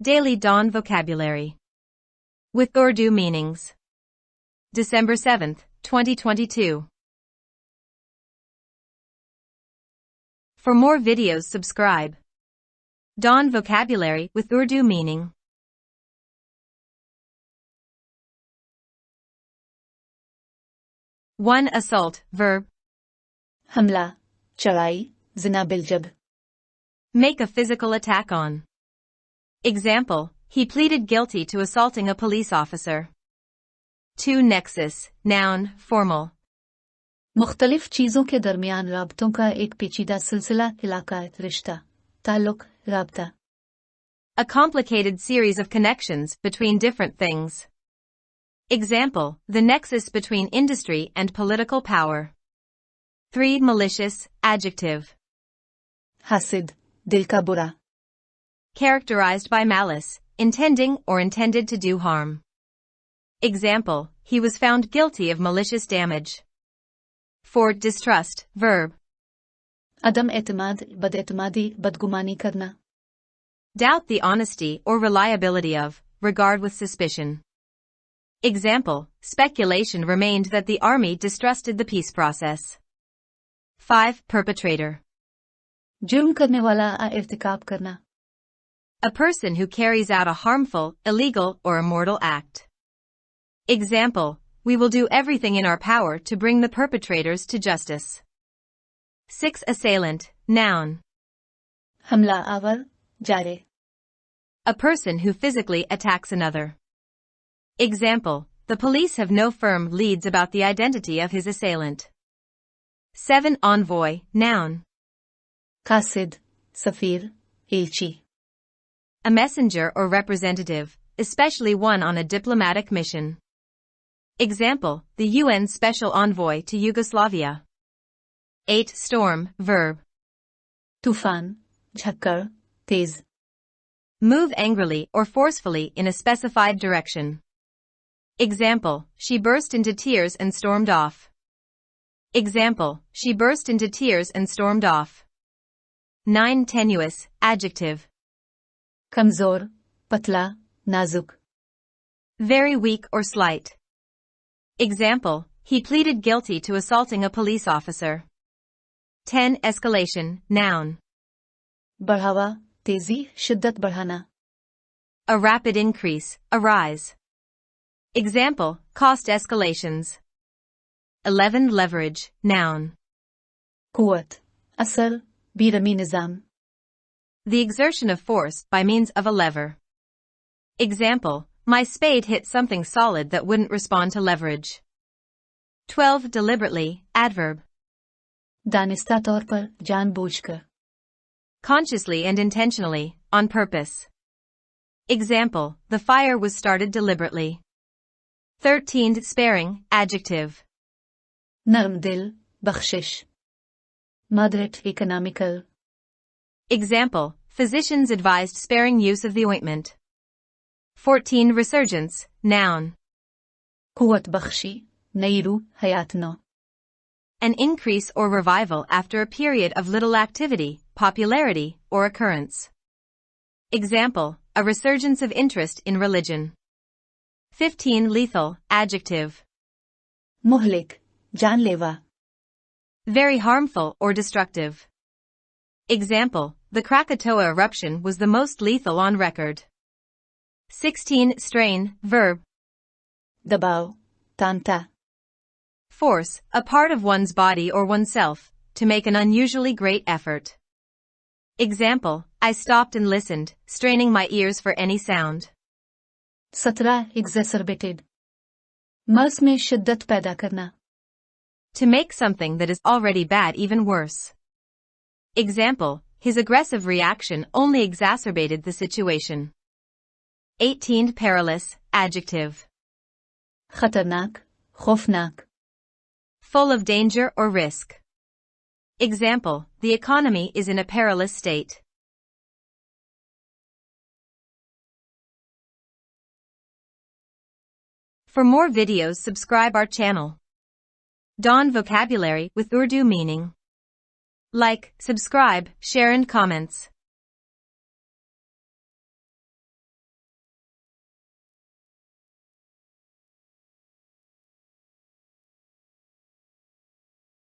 Daily Dawn Vocabulary with Urdu meanings. December 7th, 2022. For more videos, subscribe. Dawn Vocabulary with Urdu meaning. 1. Assault, verb. हमला, चढ़ाई, जिना बिलजब. Make a physical attack on. Example, he pleaded guilty to assaulting a police officer. 2. Nexus, noun, formal. मुख्तलिफ चीज़ों के दरमियान राबतों का एक पेचीदा सिलसिला, इलाका, रिश्ता, ताल्लुक, राबता. A complicated series of connections between different things. Example, the nexus between industry and political power. 3. Malicious, adjective. Hasid, दिल का बुरा. Characterized by malice, intending or intended to do harm. Example, he was found guilty of malicious damage. 4. Distrust, verb. अदम एतमाद, बदएतमादी, बदगुमानी करना. Doubt the honesty or reliability of, regard with suspicion. Example, speculation remained that the army distrusted the peace process. 5. Perpetrator. जुर्म करने वाला आ इर्तिकाब करना. A person who carries out a harmful, illegal, or immoral act. Example, we will do everything in our power to bring the perpetrators to justice. 6. Assailant, noun. हमला our, जारे. A person who physically attacks another. Example, the police have no firm leads about the identity of his assailant. 7. Envoy, noun. कासिद, सफीर, एलची. A messenger or representative, especially one on a diplomatic mission. Example, the UN Special Envoy to Yugoslavia. 8. Storm, verb. तूफान, झक्कर, तेज. Move angrily or forcefully in a specified direction. Example, she burst into tears and stormed off. Example, she burst into tears and stormed off. 9. Tenuous, adjective. कमजोर, पतला, नाजुक. Very weak or slight. Example, he pleaded guilty to assaulting a police officer. 10. Escalation, noun. बढ़ावा, तेजी, शिद्दत बढ़ाना. A rapid increase, a rise. Example, cost escalations. 11. Leverage, noun. कुवत, असर, बीरमी निजाम. The exertion of force by means of a lever. Example, my spade hit something solid that wouldn't respond to leverage. 12. Deliberately, adverb. दानिस्ता तौर पर, जानबूझकर. Consciously and intentionally, on purpose. Example, the fire was started deliberately. 13. Sparing, adjective. नर्म दिल, बख्शिश. Moderate, economical. Example, physicians advised sparing use of the ointment. 14. Resurgence, noun. कुवत बख्शी, नई रूह, हयात नौ. An increase or revival after a period of little activity, popularity, or occurrence. Example, a resurgence of interest in religion. 15. Lethal, adjective. मुहलिक, जानलेवा. Very harmful or destructive. Example, the Krakatoa eruption was the most lethal on record. 16. Strain, verb. दबाव, तांता. Force, a part of one's body or oneself, to make an unusually great effort. Example, I stopped and listened, straining my ears for any sound. 17. Exacerbated. मर्ज में शिद्दत पैदा करना. To make something that is already bad even worse. Example, his aggressive reaction only exacerbated the situation. 18. Perilous, adjective. खतरनाक, खौफनाक. Full of danger or risk. Example, the economy is in a perilous state. For more videos, subscribe our channel. Dawn Vocabulary with Urdu meaning. Like, subscribe, share and comments.